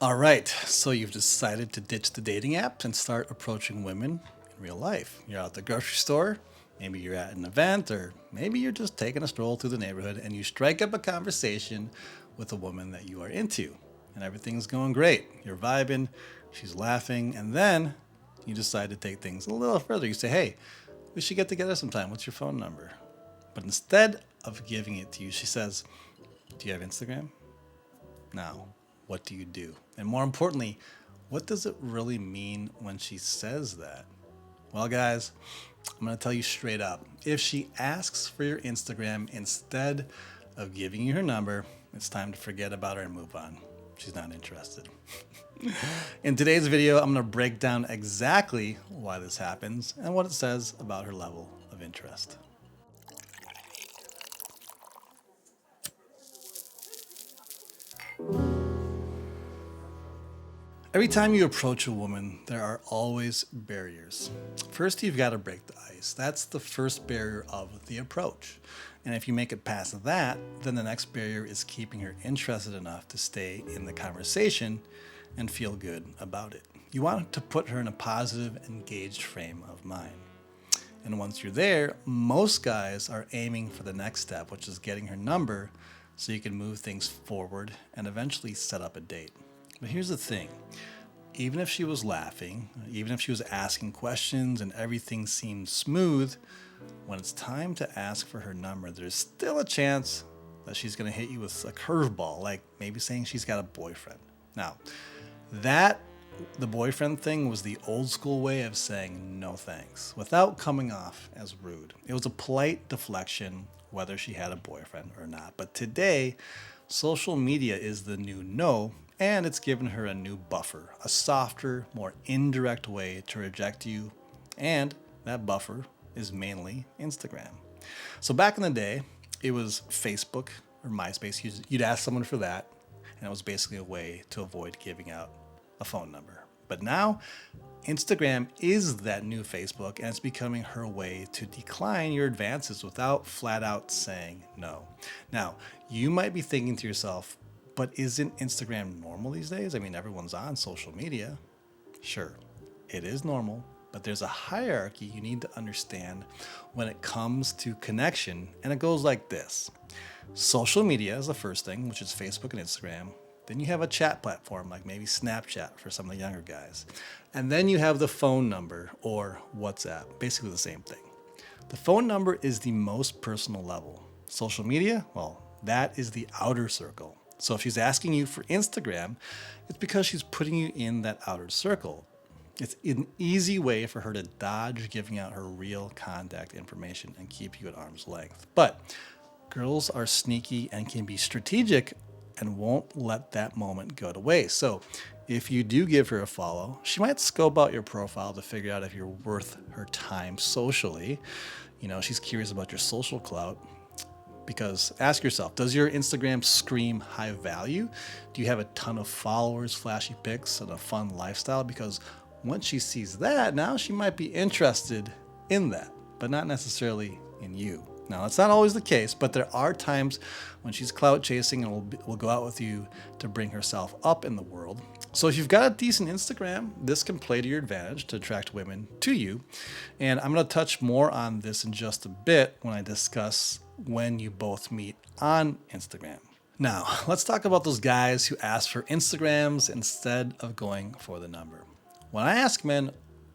All right, so you've decided to ditch the dating app and start approaching women in real life. You're at the grocery store, maybe you're at an event, or maybe you're just taking a stroll through the neighborhood and you strike up a conversation with a woman that you are into. And everything's going great. You're vibing, she's laughing, and then you decide to take things a little further. You say, hey, we should get together sometime. What's your phone number? But instead of giving it to you, she says, do you have Instagram? Now, what do you do? And more importantly, what does it really mean when she says that? Well, guys, I'm going to tell you straight up. If she asks for your Instagram instead of giving you her number, it's time to forget about her and move on. She's not interested. In today's video, I'm going to break down exactly why this happens and what it says about her level of interest. Every time you approach a woman, there are always barriers. First, you've got to break the ice. That's the first barrier of the approach. And if you make it past that, then the next barrier is keeping her interested enough to stay in the conversation and feel good about it. You want to put her in a positive, engaged frame of mind. And once you're there, most guys are aiming for the next step, which is getting her number so you can move things forward and eventually set up a date. But here's the thing. Even if she was laughing, even if she was asking questions and everything seemed smooth, when it's time to ask for her number, there's still a chance that she's going to hit you with a curveball, like maybe saying she's got a boyfriend. Now, the boyfriend thing was the old school way of saying no thanks without coming off as rude. It was a polite deflection, whether she had a boyfriend or not. But today, social media is the new no, and it's given her a new buffer, a softer, more indirect way to reject you, and that buffer is mainly Instagram. So back in the day, it was Facebook or MySpace. You'd ask someone for that, and it was basically a way to avoid giving out a phone number. But now, Instagram is that new Facebook, and it's becoming her way to decline your advances without flat out saying no. Now, you might be thinking to yourself, but isn't Instagram normal these days? I mean, everyone's on social media. Sure, it is normal, but there's a hierarchy you need to understand when it comes to connection, and it goes like this. Social media is the first thing, which is Facebook and Instagram. Then you have a chat platform like maybe Snapchat for some of the younger guys. And then you have the phone number or WhatsApp, basically the same thing. The phone number is the most personal level. Social media, well, that is the outer circle. So if she's asking you for Instagram, it's because she's putting you in that outer circle. It's an easy way for her to dodge giving out her real contact information and keep you at arm's length. But girls are sneaky and can be strategic and won't let that moment go to waste. So if you do give her a follow, she might scope out your profile to figure out if you're worth her time socially. You know, she's curious about your social clout. Because ask yourself, does your Instagram scream high value? Do you have a ton of followers, flashy pics, and a fun lifestyle? Because once she sees that, now she might be interested in that, but not necessarily in you. Now, that's not always the case, but there are times when she's clout chasing and will go out with you to bring herself up in the world. So if you've got a decent Instagram, this can play to your advantage to attract women to you. And I'm going to touch more on this in just a bit when I discuss when you both meet on Instagram. Now, let's talk about those guys who ask for Instagrams instead of going for the number. When I ask men,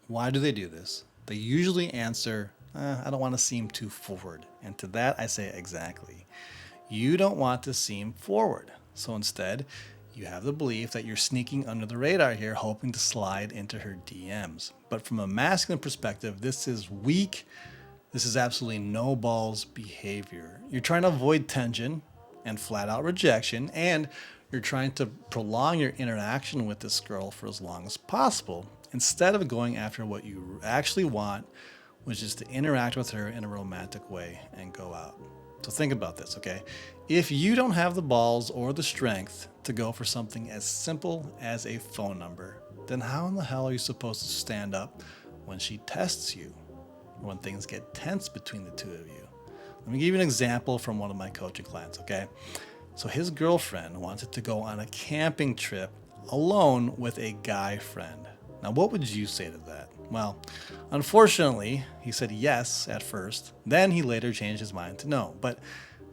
why do they do this? They usually answer, I don't want to seem too forward. And to that, I say exactly. You don't want to seem forward. So instead, you have the belief that you're sneaking under the radar here, hoping to slide into her DMs. But from a masculine perspective, this is weak. This is absolutely no balls behavior. You're trying to avoid tension and flat out rejection, and you're trying to prolong your interaction with this girl for as long as possible instead of going after what you actually want, which is to interact with her in a romantic way and go out. So think about this, okay? If you don't have the balls or the strength to go for something as simple as a phone number, then how in the hell are you supposed to stand up when she tests you? When things get tense between the two of you. Let me give you an example from one of my coaching clients, okay? So his girlfriend wanted to go on a camping trip alone with a guy friend. Now, what would you say to that? Well, unfortunately, he said yes at first. Then he later changed his mind to no. But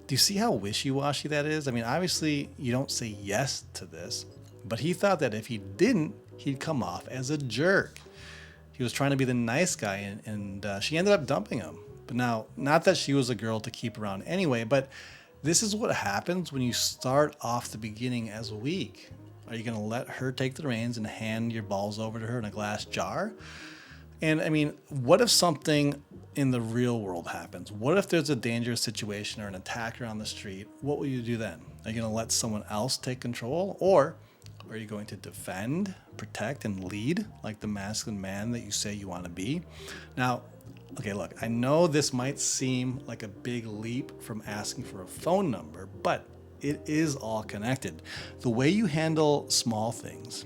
do you see how wishy-washy that is? I mean, obviously, you don't say yes to this, but he thought that if he didn't, he'd come off as a jerk. He was trying to be the nice guy, and she ended up dumping him. But now, not that she was a girl to keep around anyway, but this is what happens when you start off the beginning as weak. Are you going to let her take the reins and hand your balls over to her in a glass jar? And I mean, what if something in the real world happens? What if there's a dangerous situation or an attacker on the street? What will you do then? Are you going to let someone else take control? Or are you going to defend, protect, and lead like the masculine man that you say you want to be? Now, okay, look, I know this might seem like a big leap from asking for a phone number, but it is all connected. The way you handle small things,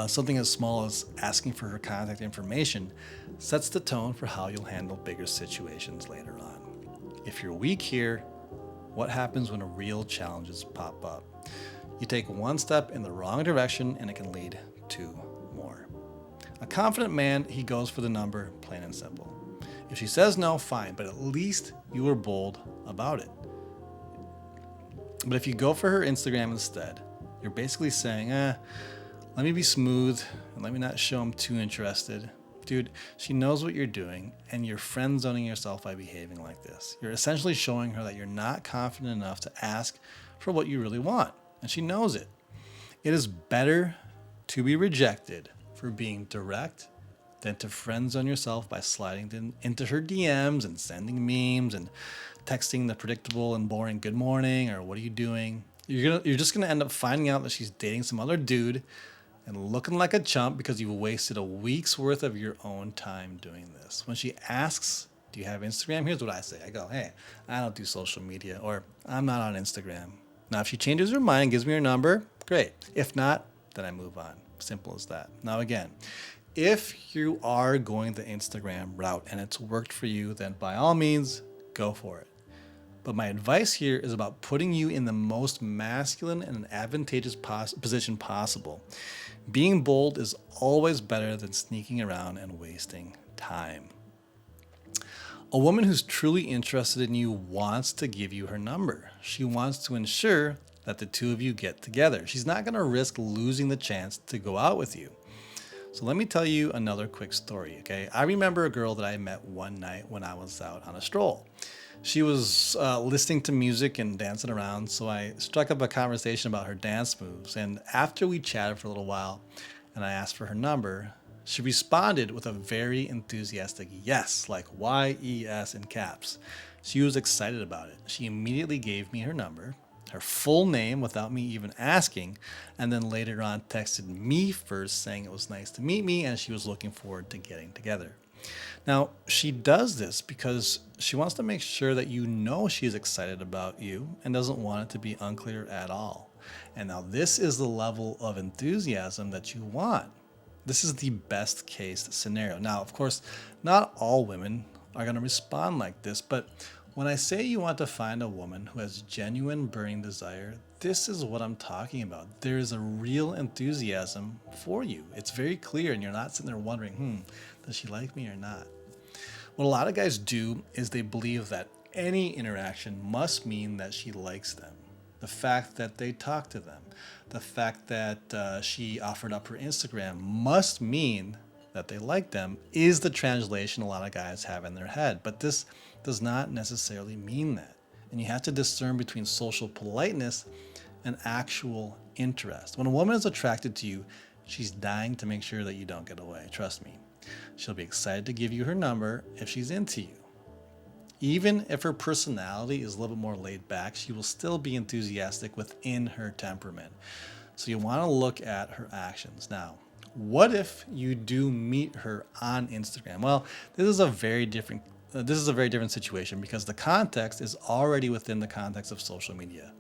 something as small as asking for her contact information, sets the tone for how you'll handle bigger situations later on. If you're weak here, what happens when real challenges pop up? You take one step in the wrong direction and it can lead to more. A confident man, he goes for the number, plain and simple. If she says no, fine, but at least you were bold about it. But if you go for her Instagram instead, you're basically saying, let me be smooth and let me not show I'm too interested. Dude, she knows what you're doing and you're friend zoning yourself by behaving like this. You're essentially showing her that you're not confident enough to ask for what you really want, and she knows it. It is better to be rejected for being direct than to friend zone yourself by sliding into her DMs and sending memes and texting the predictable and boring good morning or what are you doing? You're just gonna end up finding out that she's dating some other dude and looking like a chump because you've wasted a week's worth of your own time doing this. When she asks, do you have Instagram? Here's what I say. I go, hey, I don't do social media, or I'm not on Instagram. Now, if she changes her mind and gives me her number, great. If not, then I move on. Simple as that. Now, again, if you are going the Instagram route and it's worked for you, then by all means, go for it. But my advice here is about putting you in the most masculine and advantageous position possible. Being bold is always better than sneaking around and wasting time. A woman who's truly interested in you wants to give you her number. She wants to ensure that the two of you get together. She's not going to risk losing the chance to go out with you. So let me tell you another quick story, okay? I remember a girl that I met one night when I was out on a stroll. She was listening to music and dancing around, so I struck up a conversation about her dance moves. And after we chatted for a little while and I asked for her number, she responded with a very enthusiastic yes, like Y-E-S in caps. She was excited about it. She immediately gave me her number, her full name without me even asking, and then later on texted me first saying it was nice to meet me and she was looking forward to getting together. Now, she does this because she wants to make sure that you know she's excited about you and doesn't want it to be unclear at all. And now this is the level of enthusiasm that you want. This is the best case scenario. Now, of course, not all women are going to respond like this, but when I say you want to find a woman who has genuine burning desire, this is what I'm talking about. There is a real enthusiasm for you. It's very clear, and you're not sitting there wondering, does she like me or not? What a lot of guys do is they believe that any interaction must mean that she likes them. The fact that they talk to them, the fact that she offered up her Instagram must mean that they like them is the translation a lot of guys have in their head. But this does not necessarily mean that. And you have to discern between social politeness and actual interest. When a woman is attracted to you, she's dying to make sure that you don't get away. Trust me. She'll be excited to give you her number if she's into you. Even if her personality is a little bit more laid back, she will still be enthusiastic within her temperament. So you want to look at her actions. Now, what if you do meet her on Instagram? Well, this is a very different situation because the context is already within the context of social media.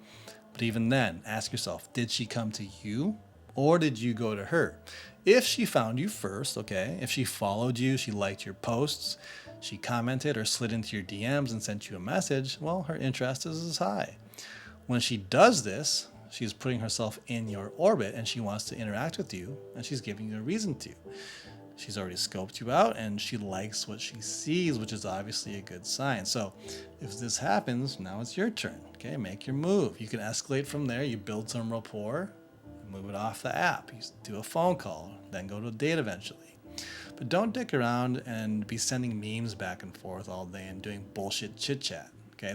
But even then, ask yourself, did she come to you or did you go to her? If she found you first, okay, if she followed you, she liked your posts, she commented or slid into your DMs and sent you a message, well, her interest is high. When she does this, She's putting herself in your orbit and she wants to interact with you, and she's giving you a reason to. She's already scoped you out and she likes what she sees, which is obviously a good sign. So if this happens, now it's your turn. Okay, make your move. You can escalate from there. You build some rapport, move it off the app. You do a phone call, then go to a date eventually. But don't dick around and be sending memes back and forth all day and doing bullshit chit chat. Okay,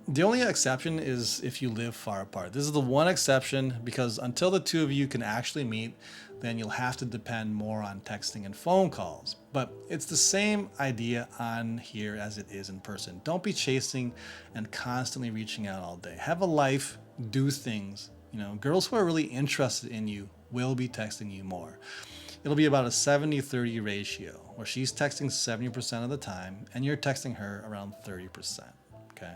the only exception is if you live far apart. This is the one exception, because until the two of you can actually meet, then you'll have to depend more on texting and phone calls. But it's the same idea on here as it is in person. Don't be chasing and constantly reaching out all day. Have a life, do things. Girls who are really interested in you will be texting you more. It'll be about a 70-30 ratio, where she's texting 70% of the time and you're texting her around 30%. Okay.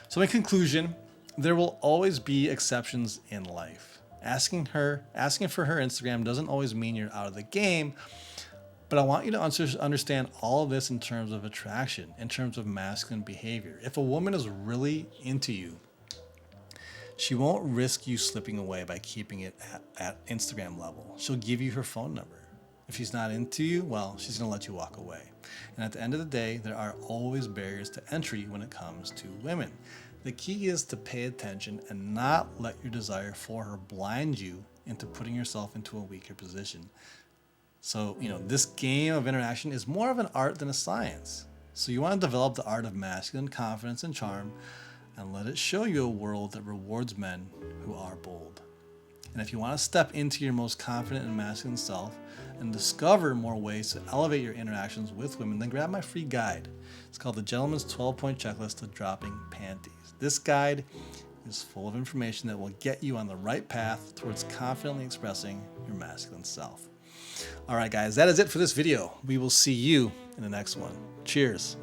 So in conclusion, there will always be exceptions in life. Asking for her Instagram doesn't always mean you're out of the game, but I want you to understand all of this in terms of attraction, in terms of masculine behavior. If a woman is really into you, she won't risk you slipping away by keeping it at Instagram level. She'll give you her phone number. If she's not into you, well, she's going to let you walk away. And at the end of the day, there are always barriers to entry when it comes to women. The key is to pay attention and not let your desire for her blind you into putting yourself into a weaker position. So, this game of interaction is more of an art than a science. So you want to develop the art of masculine confidence and charm and let it show you a world that rewards men who are bold. And if you want to step into your most confident and masculine self and discover more ways to elevate your interactions with women, then grab my free guide. It's called the Gentleman's 12-Point Checklist to Dropping Panties. This guide is full of information that will get you on the right path towards confidently expressing your masculine self. All right, guys, that is it for this video. We will see you in the next one. Cheers.